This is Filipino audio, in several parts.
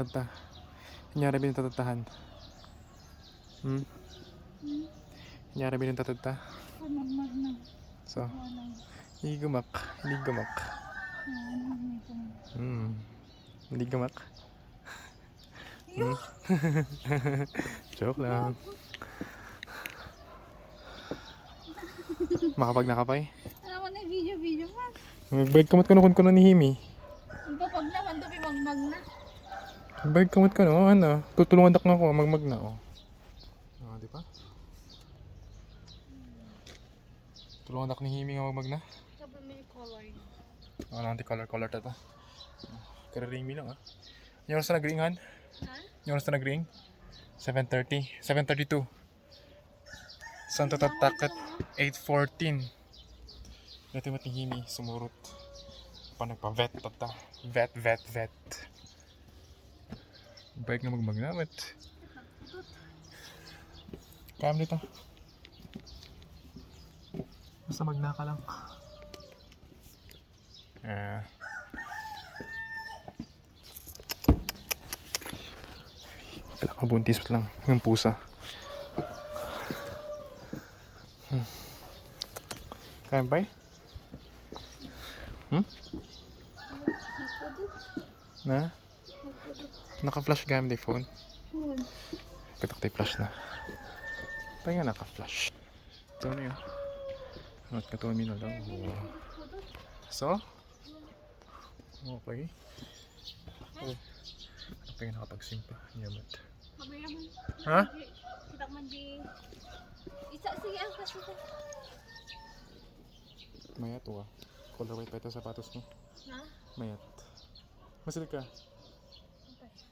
Tata. Nyari bin tatatahan. Nyari bin tatata. Magmag na. So, Wala. hindi gumak. Hindi gumak. Hindi gumak. Joke lang. Makapag nakapay. Ano mo na video pa? Magbalik kamot ko na ni Himi. Magpapag naman to magmag na. Magbalik kamot ko na. Ano? Tutulungan dak na ako. Magmag na. Di ba? Tulungan dak ni Himi nga magmag na. Sabi may color. Nanti color tata. Kararing mi lang Yung oras na nag-ringan? Ha? Yung oras na nag-ring? 7:30. 7:32. Santo tatakot 8:14. Dati mo ni Himi sumurot. Pa nagpa-vet tata. Vet. Baik na magmagnamit. Kaya mo dito. Basta magnaka lang. Mabuntis lang yung pusa. Kaya ba? Na? Naka-flash game di phone. Katak tayo flash na. Kaya nga naka-flash. Ito na yun. Angat ka 2 minuto lang. So? Okay. Ano pa yung nakapagsimpa? Yamat. Ha? Kita man di. Isa sige ang kasita. Mayat wa. Color white pa ito sapatos mo. Ha? Mayat. Masilig ka?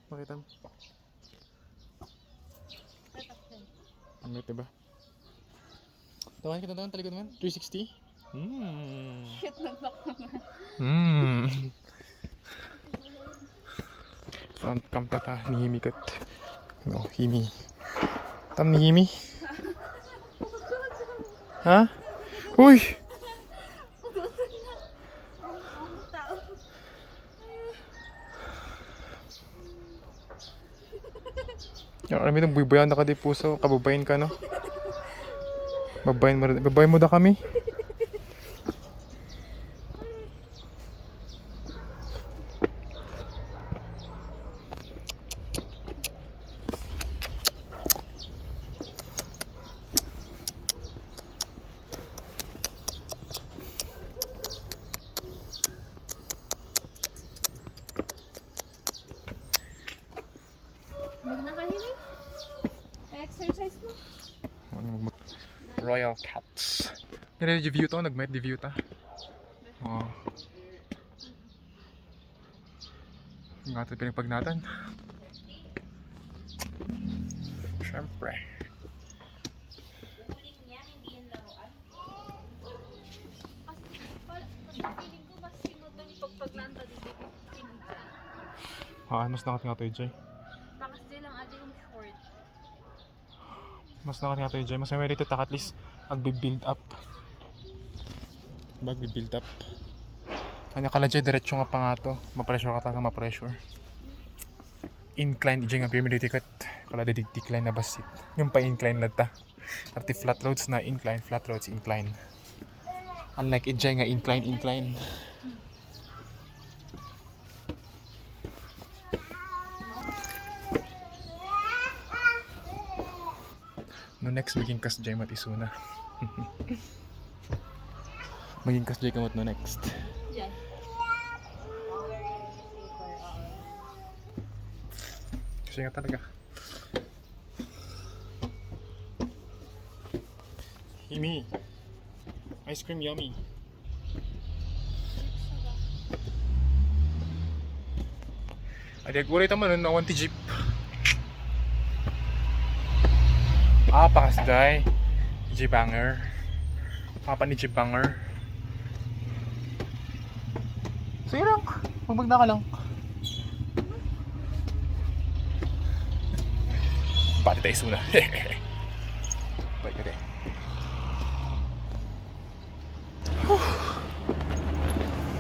Makita mo? Ang mayat diba? Tawahin kita doon, talikod naman. 360? Shit, nag-lock naman. Front cam tata ni Himi kat. No, Himi. Tam ni Himi. Ha? Uy! Yung alam mo itong buibayan na ka di puso. Kababayin ka no? Babayin mo da kami. Magnakahinig? Exercise mo? Royal Cats. Nire-review to, nag-met review ta. Ang ato pinagpagnatan. Siyempre. Feeling ko mas sinuto ni pagpaglanta dito. Mas nakat nga tayo, Jay. Takas din lang adi yung short. Mas nakat nga tayo, Jay. Mas may dito at least magbi-build up. Magbi-build up. Kanya kala, Jay, diretso nga pa nga to. Ma-pressure ka taga ma-pressure. Incline, Jay nga primary ticket. Kala decline na basit. Yung pa-incline na ta. Arti flat roads na incline, flat roads incline. Unlike Jay nga incline. No next maging kas Jay matisuna. Maging kas Jay kamot no next. Yan. Kasi nga talaga. Himi. Ice cream yummy. Ay, guray tama nun, nawan ti jeep. Pakasday. Jeepanger. Papa ni Jeepanger. Sige lang, magmagna ka lang. Pati tayo suna. Bye ka din.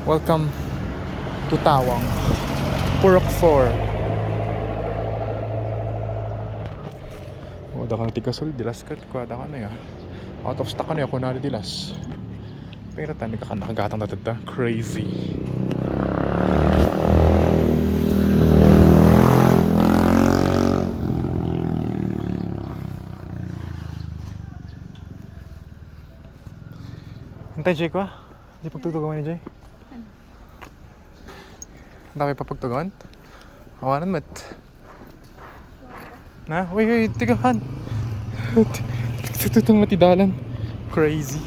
Welcome to Tawang. Purok 4. Ada kang tigasol, dilas ka, kuwada ka na ya. Out of stock ka na ya, kunwari dilas. Pero tayo nagkakanagatang natata. Crazy. Hintay, Jay ko ah. Di pagtugtugan ni Jay. Ang dami pa pagtugan. Awanan mat. Na? Uy, tigahan. Tututong matidalan. Crazy.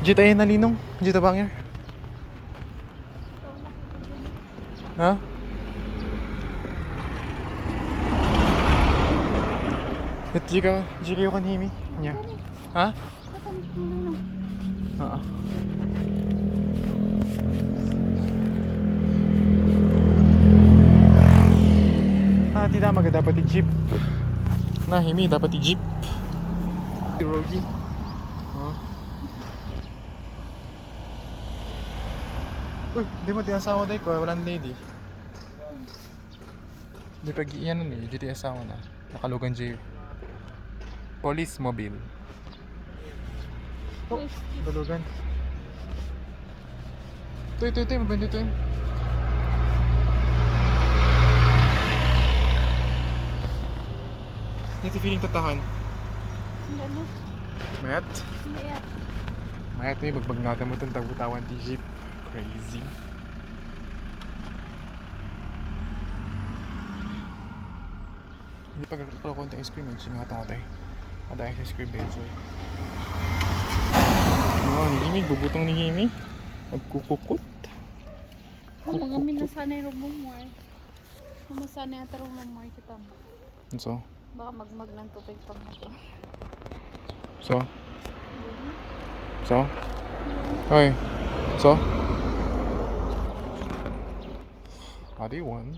Jita yan nalinong. Jita bangir. Ha? Ito jika yung kanhimi. Nya. Ha? Oo. Tidak maganda dapat i-jeep. Nah, himi dapat i-jeep. Si Rogi. Oh. Uy, di mo tinasawa tayo ko. Walang lady. Di pag iyan nun eh. Di tinasawa na. Nakalugan dyan. Police mobile. Oh, nakalugan. Ito. Mabanda ito. Hindi feeling tatahan. Ano? Mayat? Mayat. Mayat eh, bagbag natin mo itong tagutawan di jeep. Crazy. Hindi pa gagawin konti ice cream, nga tatay. Ada ice cream benzo. Oh, ni Himi, bubutong ni Himi. Magkukukot. Mga minasanay rubong mo eh. Masanay at tarong lang mo kita mo. So? Baka magmag ng tubig pag nato. So? Hoy. So? Adi one.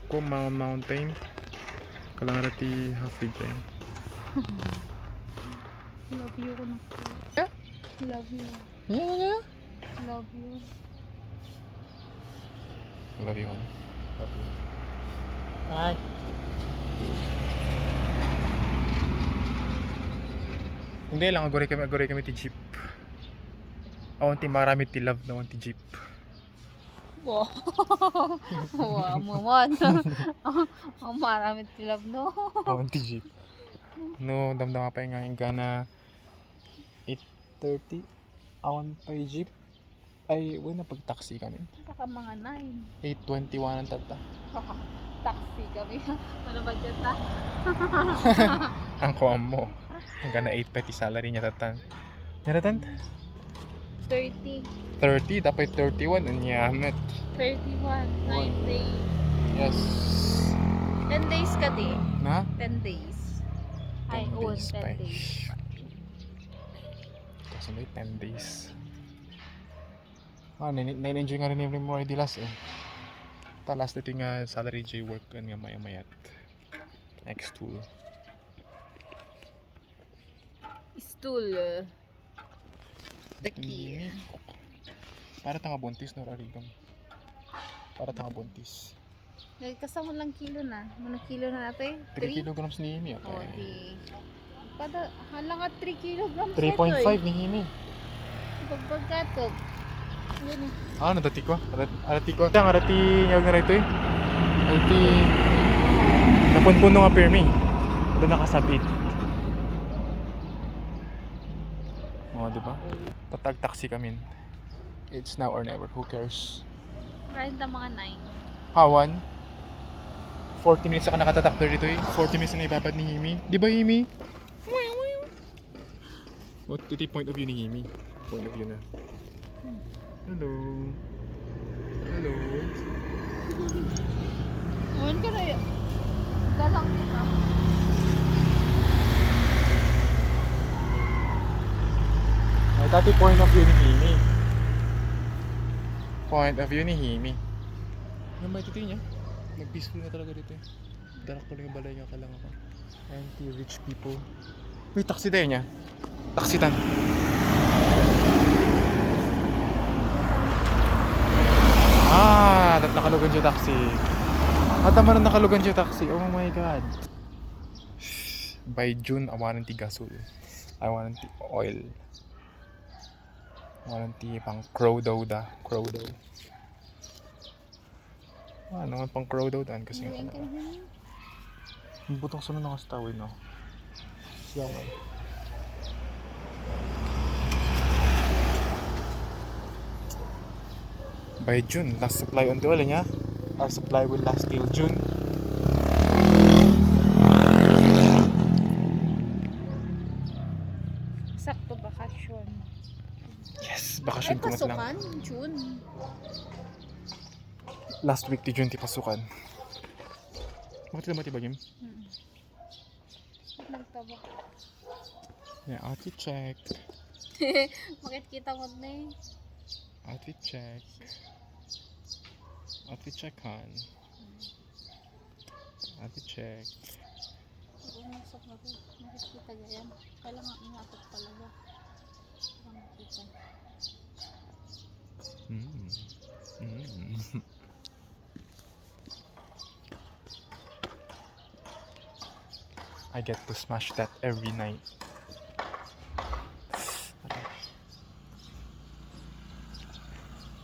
Kung mountain. Kalangarati half big time. Love you ko na. Yeah? Love you. Yeah. Love you. Love you. Love you. Hi. Hindi lang agore kami ti jeep. Awan ti marami ti love na ti jeep. Wow. Wow, maman. Ang marami tilab no. Awan ti jeep. No, damdama pa nga yung gana 8:30. Awan pa yung jeep. Ay, wala pag-taxi kami. Baka mga 9. 8:21 ang tata. Taxi kami. Ano ba dyan ta? Ang kuwam mo. Hanggang na 8 salary niya tatan. Niya tatan? 30. 30, dapat 31. Ang yamat. 31. 9 days. Yes. 10 days ka di. Na? 10 days. Ay, 10 oo, days 10 pa. days. Kasi may 10 days. Na-enjoy nga rin yung mga dilas eh. Talas dito nga salary J work nga maya-mayat. Next tool. Stool. Daki. Para tanga buntis no rarigam. Para tanga buntis. Nagkasama lang kilo na. Mga kilo na natin? 3 kilograms ni Himi. O, Okay. Pada, halang at 3 kilograms. 3.5 ni Himi. Pagpagkatok. Yun eh. Ah, nadati ko. Arati ko. Ang arati niyog na rito eh. Arati. Napunpuno nga permi. Doon nakasabit. Oh, di ba? Tatag-taxi kami. It's now or never. Who cares? Kahit na mga 9. Hawan. 40 minutes ako nakatatakto dito eh. 40 minutes na ibabad ni Himi. Di ba Himi? What the point of view ni Himi? Point of view na. Hello. Hello. Ngayon ka na yun. Dalang kita. Ay, dati point of view ni Himi. Point of view ni Himi. Ano ba ito niya? Nag-peaceful na talaga dito eh. Darak ko lang yung balay niya ka lang ako. Anti-rich people. Uy, taxi tayo niya. Taxi tan. nakalugan siya taxi. At naman nakalugan siya taxi. Oh my god. By June, I warranty gasol. I warranty oil. Warranty pang crow daw da. Crow daw. Ano naman pang crow daw dan kasi Ayan ka na. yung butong sunod na kasi tawid, no? Yaman. By June, last supply on the oil niya. Our supply will last till June. Sakto bakasyon. Yes, Ay, bakasyon ko lang. pasukan? June. Last week ti June ti pasukan. Bakit naman ti bagim? Nagtaba. Yeah, outfit check. Bakit kita mo na eh? Outfit check. Outfit check han. Outfit check. Umusap na rin. Bakit kita ganyan? Kailangan ingatot talaga. Parang kita. I get to smash that every night.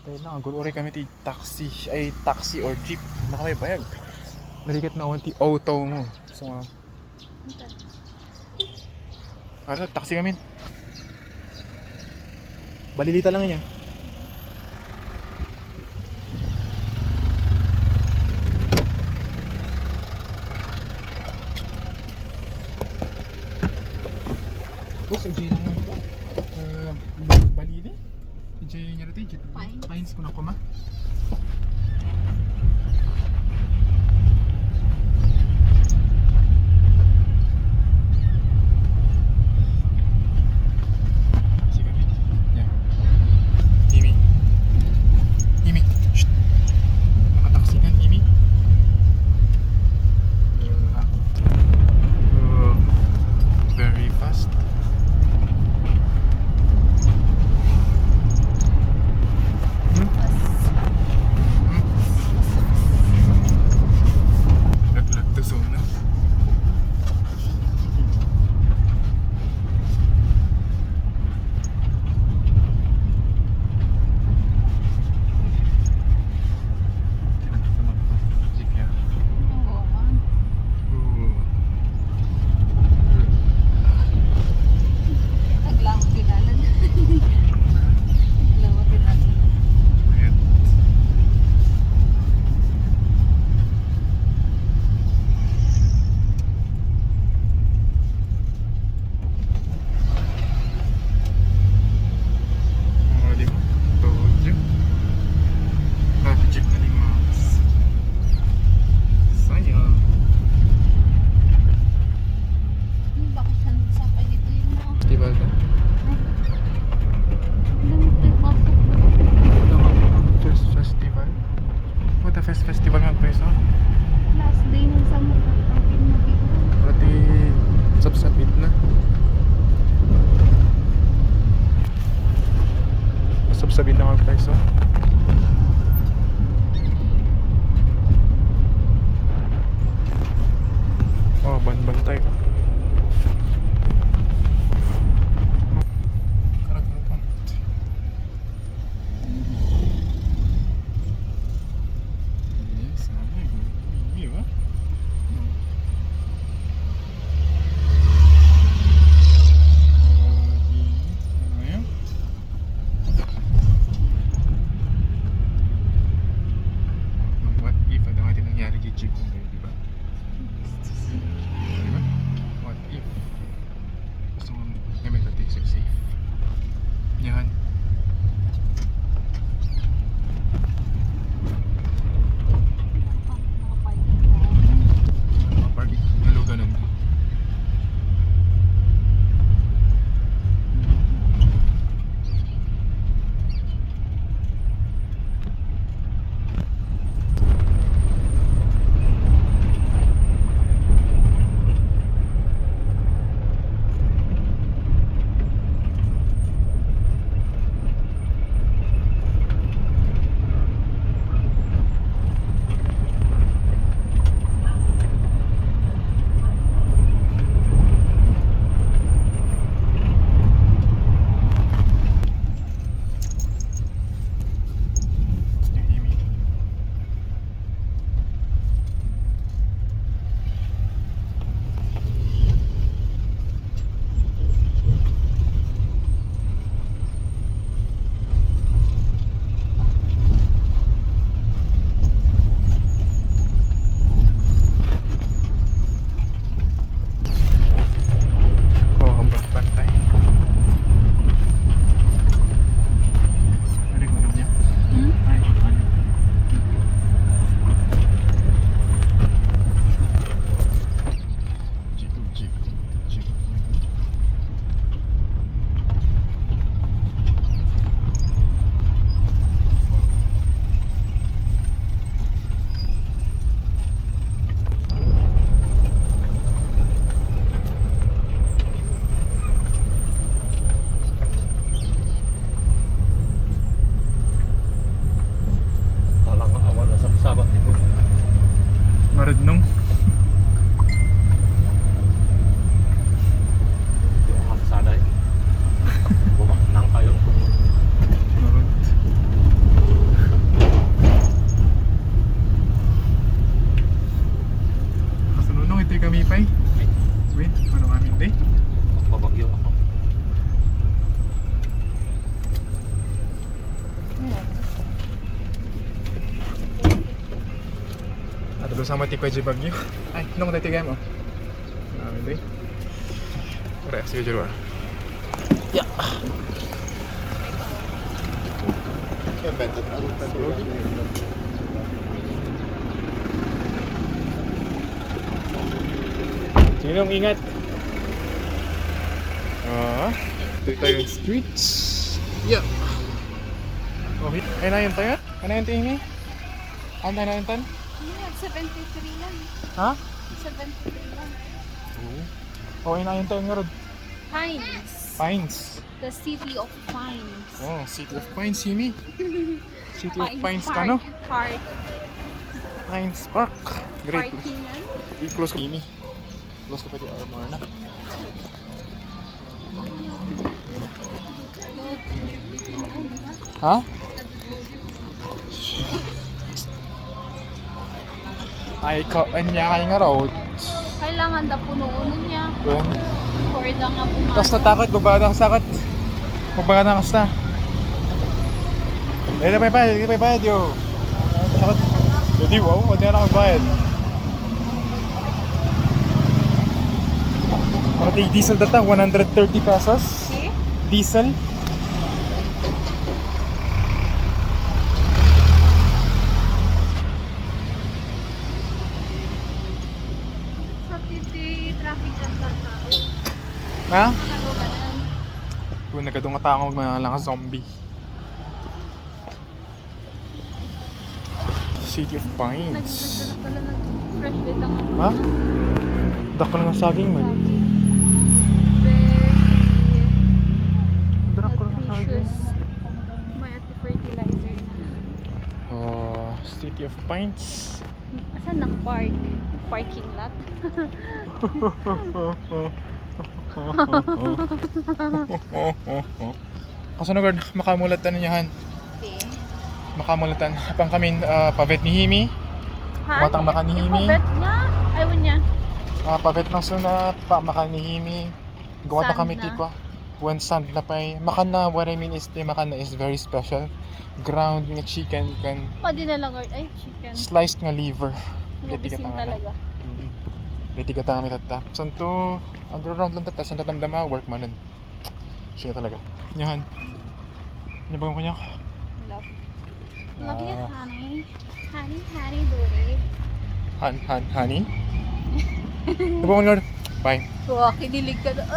Dahil nakaguluri kami ti taxi or jeep. Nakamay bayag. Nalikat na ako ti auto mo. So, taxi kami. Balilita lang niya. Sa J lang ito. Balili? J niya ito. Pines ko na kuma. Festival magpreso. Last day ng summer. Ang pinag-iwan. Berarti sabsabit na. Sabsabit na magpreso. Oh, ban-bantay. sama ti Kuya Bagyo. Ay, nung dati kayo mo? Hindi. Pare, sige jero. Ya. Sige lang, ingat. Ito tayo yung streets. Yeah. Okay. Ay na yun tayo? Ano yun tayo ini? Ano na yun tan? Yeah, 73 lang. Ha? 73 lang. Oo. Okay na yun tayo nga rod. Pines. Pines. The city of Pines. Oh, City of Pines, Himi. City of Pines Park. ka, no? Park. Pines Park. Great. Parkingan. I-close ko, Himi. Close ko pa di armor na. Ha? Ay, niya kayo nga road. Kailangan da puno-uno niya. Well, Or da nga pumasok. tapos natakot, babada ka sakot. Babada ka sa. Hindi pa bayad, yo. Sakot. Hindi, wow, hindi na nakabayad. Pati diesel data, 130 pesos. Okay? Diesel. Sa titi, traffic jam ka tao. Ha? Ano ganun? Kung nagkadungata ako mga lang zombie. City of Pines. Nagdadala pala ng fresh date ang Ha? Dako lang ang saging mo. Very Dako lang ang saging. nutritious. May anti-fertilizer na. Oh, City of Pines. Asan ang park? Parking lot? Kasunod, makamulatan niyahan. Okay. Makamulatan. Apang kami pavet ni Himi. Batang makanihimi. Ipabet nga. Ayaw niya. Pavet ng suna, pa makanihimi. Gawata Sand kami na. tikwa. When sand na pa makana, what I mean is the makana is very special. Ground nga chicken kan Pwede na lang or ay chicken. sliced nga liver. Mabisin talaga. Liti ka kami tata. Santo, underground lang tata. Santo tamdama, work manan. Siya talaga. Nyahan. Nabang ko niya. Love. Love you, Ah. honey. Honey, Dory. Honey. Nabang ko niya. Bye. Wow, kinilig ka na.